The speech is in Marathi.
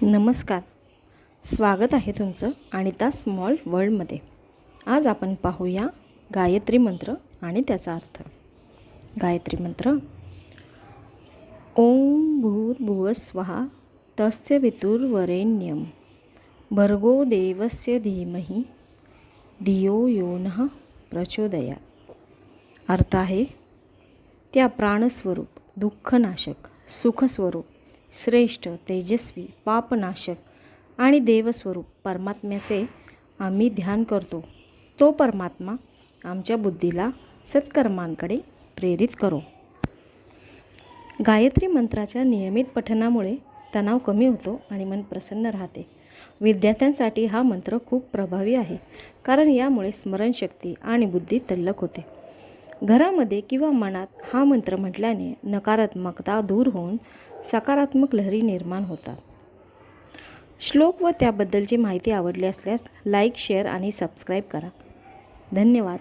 नमस्कार. स्वागत आहे तुमचं अनिता स्मॉल वर्ल्डमध्ये. आज आपण पाहूया गायत्री मंत्र आणि त्याचा अर्थ. गायत्री मंत्र. ओम भूर्भुवस्वः तस्य वितुर्वरेण्यं भर्गो देवस्य धीमहि धियो यो नः प्रचोदयात्. अर्थ आहे, त्या प्राणस्वरूप, दुःखनाशक, सुखस्वरूप, श्रेष्ठ, तेजस्वी, पापनाशक आणि देवस्वरूप परमात्म्याचे आम्ही ध्यान करतो. तो परमात्मा आमच्या बुद्धीला सत्कर्मांकडे प्रेरित करो. गायत्री मंत्राच्या नियमित पठणामुळे तणाव कमी होतो आणि मन प्रसन्न राहते. विद्यार्थ्यांसाठी हा मंत्र खूप प्रभावी आहे, कारण यामुळे स्मरणशक्ती आणि बुद्धी तल्लख होते. घरामध्ये किंवा मनात हा मंत्र म्हटल्याने नकारात्मकता दूर होऊन सकारात्मक लहरी निर्माण होतात. श्लोक व त्याबद्दलची माहिती आवडली असल्यास लाईक, शेअर आणि सबस्क्राईब करा. धन्यवाद.